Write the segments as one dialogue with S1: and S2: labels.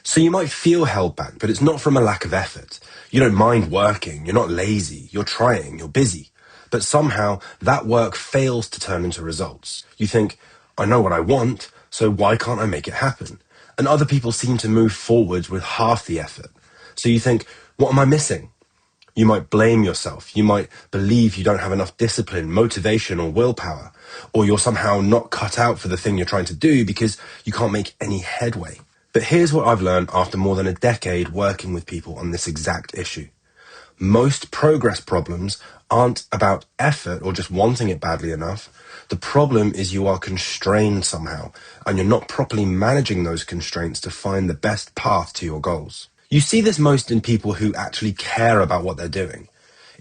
S1: So you might feel held back, but it's not from a lack of effort. You don't mind working, you're not lazy, you're trying, you're busy. But somehow that work fails to turn into results. You think, I know what I want, so why can't I make it happen? And other people seem to move forwards with half the effort. So you think, what am I missing? You might blame yourself. You might believe you don't have enough discipline, motivation, or willpower. Or you're somehow not cut out for the thing you're trying to do because you can't make any headway. But here's what I've learned after more than a decade working with people on this exact issue. Most progress problems aren't about effort or just wanting it badly enough. The problem is you are constrained somehow, and you're not properly managing those constraints to find the best path to your goals. You see this most in people who actually care about what they're doing.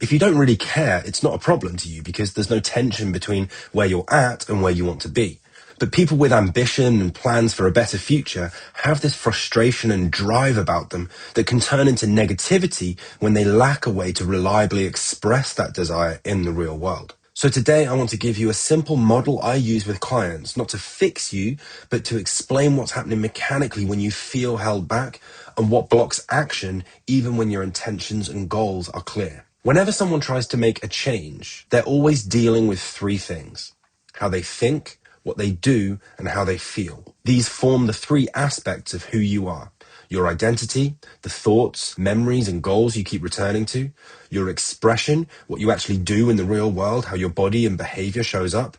S1: If you don't really care, it's not a problem to you because there's no tension between where you're at and where you want to be. But people with ambition and plans for a better future have this frustration and drive about them that can turn into negativity when they lack a way to reliably express that desire in the real world. So today I want to give you a simple model I use with clients, not to fix you, but to explain what's happening mechanically when you feel held back and what blocks action even when your intentions and goals are clear. Whenever someone tries to make a change, they're always dealing with three things: how they think, what they do, and how they feel. These form the three aspects of who you are: your identity, the thoughts, memories, and goals you keep returning to; your expression, what you actually do in the real world, how your body and behavior shows up;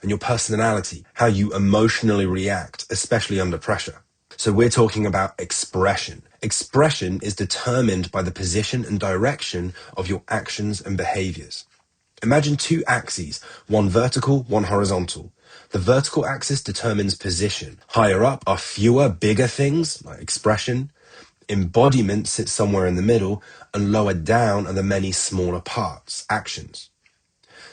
S1: and your personality, how you emotionally react, especially under pressure. So we're talking about expression. Expression is determined by the position and direction of your actions and behaviors. Imagine two axes, one vertical, one horizontal. The vertical axis determines position. Higher up are fewer, bigger things, like expression. Embodiment sits somewhere in the middle, and lower down are the many smaller parts, actions.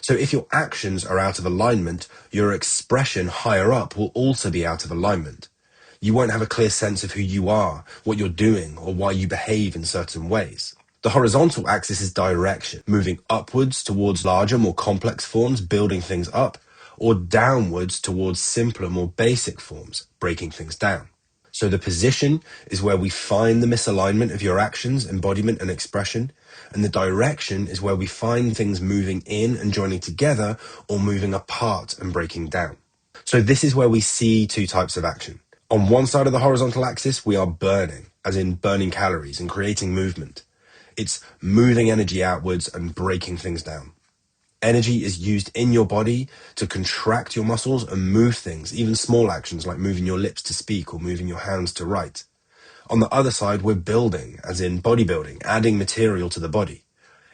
S1: So if your actions are out of alignment, your expression higher up will also be out of alignment. You won't have a clear sense of who you are, what you're doing, or why you behave in certain ways. The horizontal axis is direction, moving upwards towards larger, more complex forms, building things up, or downwards towards simpler, more basic forms, breaking things down. So the position is where we find the misalignment of your actions, embodiment, and expression, and the direction is where we find things moving in and joining together, or moving apart and breaking down. So this is where we see two types of action. On one side of the horizontal axis, we are burning, as in burning calories and creating movement. It's moving energy outwards and breaking things down. Energy is used in your body to contract your muscles and move things, even small actions like moving your lips to speak or moving your hands to write. On the other side, we're building, as in bodybuilding, adding material to the body.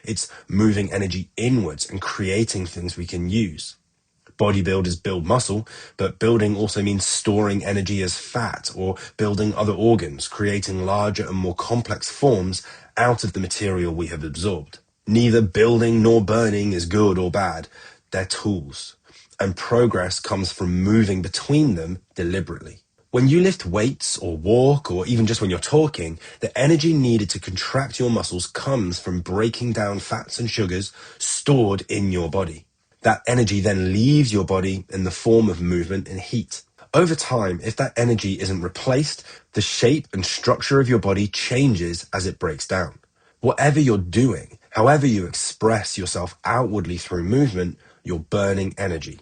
S1: It's moving energy inwards and creating things we can use. Bodybuilders build muscle, but building also means storing energy as fat or building other organs, creating larger and more complex forms out of the material we have absorbed. Neither building nor burning is good or bad. They're tools, and progress comes from moving between them deliberately. When you lift weights or walk, or even just when you're talking, the energy needed to contract your muscles comes from breaking down fats and sugars stored in your body. That energy then leaves your body in the form of movement and heat. Over time, if that energy isn't replaced, the shape and structure of your body changes as it breaks down. Whatever you're doing, however you express yourself outwardly through movement, you're burning energy.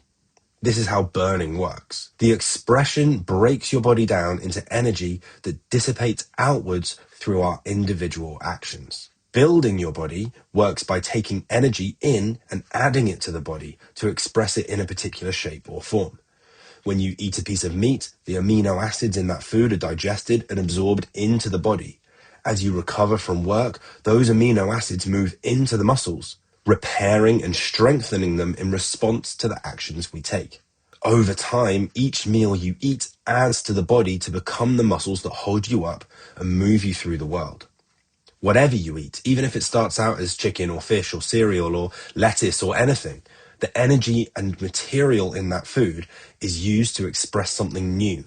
S1: This is how burning works. The expression breaks your body down into energy that dissipates outwards through our individual actions. Building your body works by taking energy in and adding it to the body to express it in a particular shape or form. When you eat a piece of meat, the amino acids in that food are digested and absorbed into the body. As you recover from work, those amino acids move into the muscles, repairing and strengthening them in response to the actions we take. Over time, each meal you eat adds to the body to become the muscles that hold you up and move you through the world. Whatever you eat, even if it starts out as chicken or fish or cereal or lettuce or anything, the energy and material in that food is used to express something new,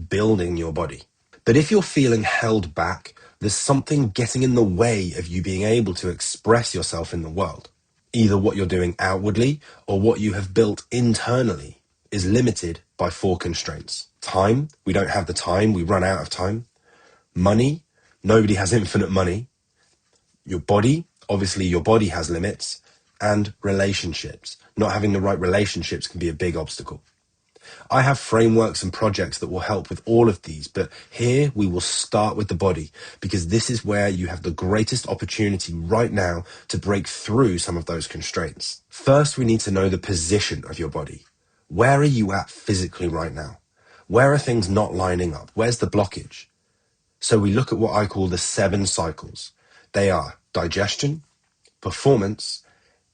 S1: building your body. But if you're feeling held back, there's something getting in the way of you being able to express yourself in the world. Either what you're doing outwardly or what you have built internally is limited by four constraints. Time, we don't have the time, we run out of time. Money, nobody has infinite money. Your body, obviously your body has limits. And relationships. Not having the right relationships can be a big obstacle. I have frameworks and projects that will help with all of these, but here we will start with the body because this is where you have the greatest opportunity right now to break through some of those constraints. First, we need to know the position of your body. Where are you at physically right now? Where are things not lining up? Where's the blockage? So we look at what I call the 7 cycles. They are digestion, performance,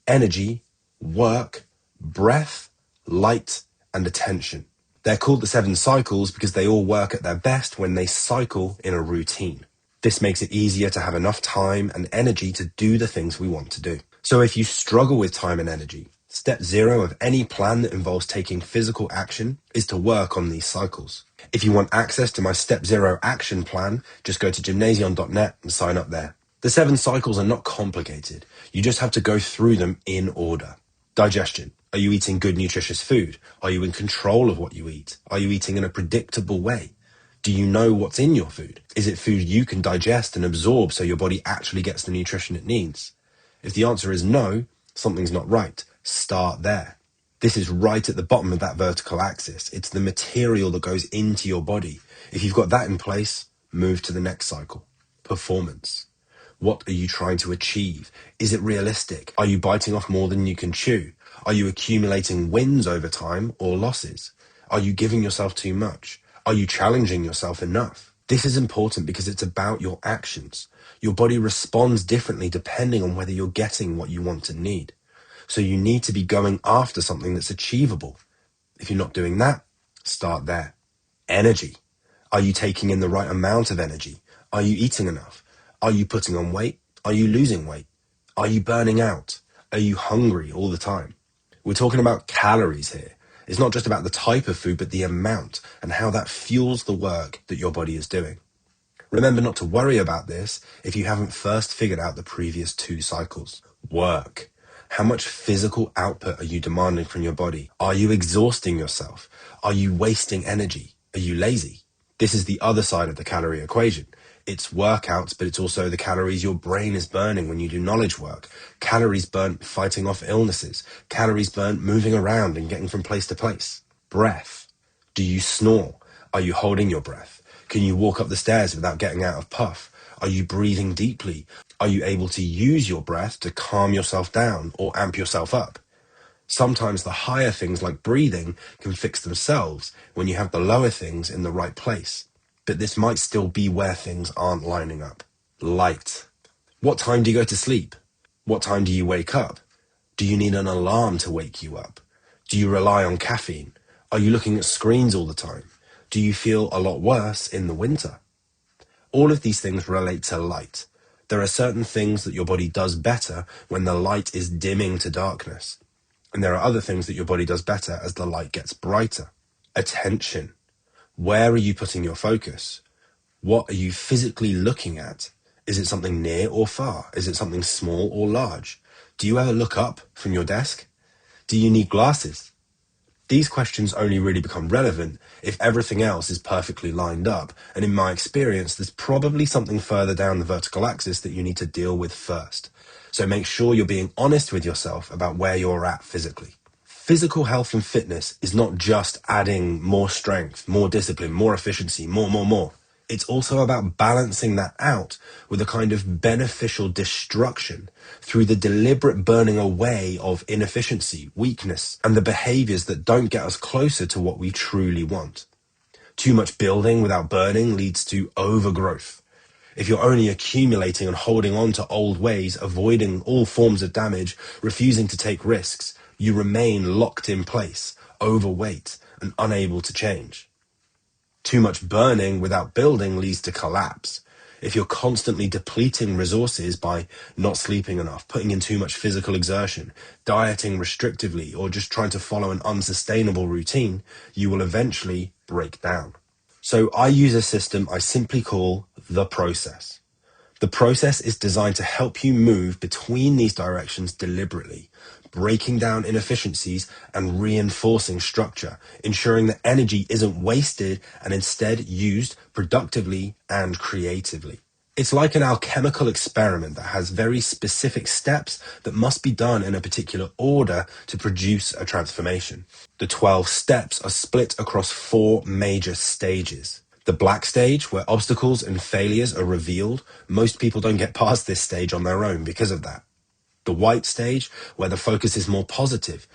S1: energy, work, breath, light, and attention. They're called the 7 cycles because they all work at their best when they cycle in a routine. This makes it easier to have enough time and energy to do the things we want to do. So if you struggle with time and energy, step 0 of any plan that involves taking physical action is to work on these cycles. If you want access to my step 0 action plan, just go to gymnasion.net and sign up there. The 7 cycles are not complicated. You just have to go through them in order. Digestion. Are you eating good, nutritious food? Are you in control of what you eat? Are you eating in a predictable way? Do you know what's in your food? Is it food you can digest and absorb so your body actually gets the nutrition it needs? If the answer is no, something's not right. Start there. This is right at the bottom of that vertical axis. It's the material that goes into your body. If you've got that in place, move to the next cycle. Performance. What are you trying to achieve? Is it realistic? Are you biting off more than you can chew? Are you accumulating wins over time or losses? Are you giving yourself too much? Are you challenging yourself enough? This is important because it's about your actions. Your body responds differently depending on whether you're getting what you want and need. So you need to be going after something that's achievable. If you're not doing that, start there. Energy. Are you taking in the right amount of energy? Are you eating enough? Are you putting on weight? Are you losing weight? Are you burning out? Are you hungry all the time? We're talking about calories here. It's not just about the type of food, but the amount and how that fuels the work that your body is doing. Remember not to worry about this if you haven't first figured out the previous 2 cycles. Work. How much physical output are you demanding from your body? Are you exhausting yourself? Are you wasting energy? Are you lazy? This is the other side of the calorie equation. It's workouts, but it's also the calories your brain is burning when you do knowledge work. Calories burnt fighting off illnesses. Calories burnt moving around and getting from place to place. Breath. Do you snore? Are you holding your breath? Can you walk up the stairs without getting out of puff? Are you breathing deeply? Are you able to use your breath to calm yourself down or amp yourself up? Sometimes the higher things like breathing can fix themselves when you have the lower things in the right place. But this might still be where things aren't lining up. Light. What time do you go to sleep? What time do you wake up? Do you need an alarm to wake you up? Do you rely on caffeine? Are you looking at screens all the time? Do you feel a lot worse in the winter? All of these things relate to light. There are certain things that your body does better when the light is dimming to darkness. And there are other things that your body does better as the light gets brighter. Attention. Where are you putting your focus? What are you physically looking at? Is it something near or far? Is it something small or large? Do you ever look up from your desk? Do you need glasses? These questions only really become relevant if everything else is perfectly lined up. And in my experience, there's probably something further down the vertical axis that you need to deal with first. So make sure you're being honest with yourself about where you're at physically. Physical health and fitness is not just adding more strength, more discipline, more efficiency, more. It's also about balancing that out with a kind of beneficial destruction through the deliberate burning away of inefficiency, weakness, and the behaviors that don't get us closer to what we truly want. Too much building without burning leads to overgrowth. If you're only accumulating and holding on to old ways, avoiding all forms of damage, refusing to take risks, you remain locked in place, overweight, and unable to change. Too much burning without building leads to collapse. If you're constantly depleting resources by not sleeping enough, putting in too much physical exertion, dieting restrictively, or just trying to follow an unsustainable routine, you will eventually break down. So I use a system I simply call the process. The process is designed to help you move between these directions deliberately, breaking down inefficiencies and reinforcing structure, ensuring that energy isn't wasted and instead used productively and creatively. It's like an alchemical experiment that has very specific steps that must be done in a particular order to produce a transformation. The 12 steps are split across 4 major stages. The black stage, where obstacles and failures are revealed. Most people don't get past this stage on their own because of that. The white stage, where the focus is more positive.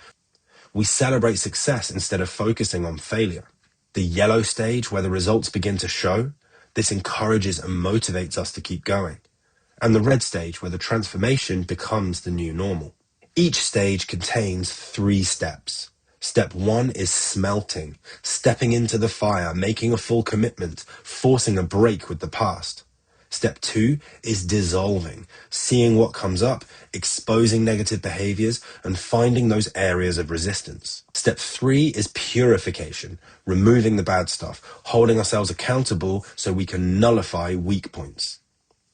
S1: We celebrate success instead of focusing on failure. The yellow stage, where the results begin to show. This encourages and motivates us to keep going. And the red stage, where the transformation becomes the new normal. Each stage contains 3 steps. Step 1 is smelting, stepping into the fire, making a full commitment, forcing a break with the past. Step 2 is dissolving, seeing what comes up, exposing negative behaviors, and finding those areas of resistance. Step 3 is purification, removing the bad stuff, holding ourselves accountable so we can nullify weak points.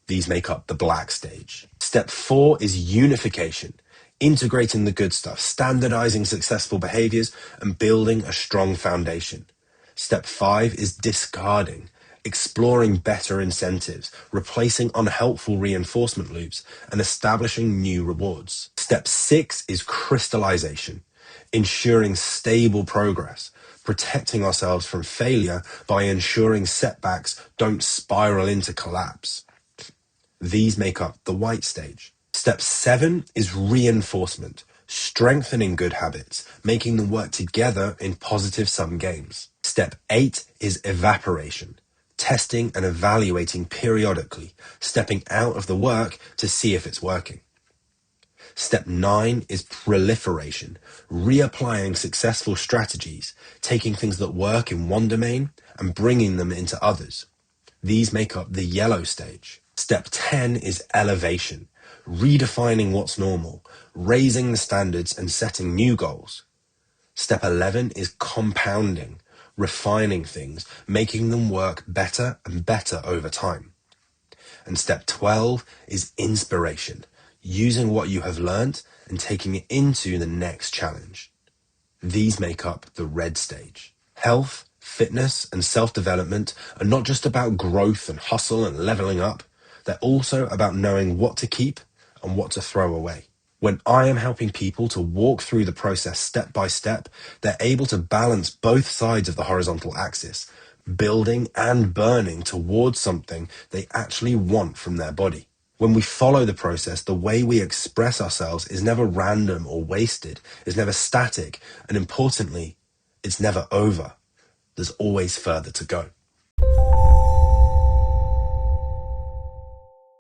S1: These make up the black stage. Step 4 is unification, integrating the good stuff, standardizing successful behaviors, and building a strong foundation. Step 5 is discarding, exploring better incentives, replacing unhelpful reinforcement loops, and establishing new rewards. Step 6 is crystallization, ensuring stable progress, protecting ourselves from failure by ensuring setbacks don't spiral into collapse. These make up the white stage. Step 7 is reinforcement, strengthening good habits, making them work together in positive sum games. Step 8 is evaporation, testing and evaluating periodically, stepping out of the work to see if it's working. Step 9 is proliferation, reapplying successful strategies, taking things that work in one domain and bringing them into others. These make up the yellow stage. Step 10 is elevation, redefining what's normal, raising the standards and setting new goals. Step 11 is compounding, refining things, making them work better and better over time. And step 12 is inspiration, using what you have learned and taking it into the next challenge. These make up the red stage. Health, fitness, and self-development are not just about growth and hustle and leveling up. They're also about knowing what to keep and what to throw away. When I am helping people to walk through the process step by step, they're able to balance both sides of the horizontal axis, building and burning towards something they actually want from their body. When we follow the process, the way we express ourselves is never random or wasted, is never static, and importantly, it's never over. There's always further to go.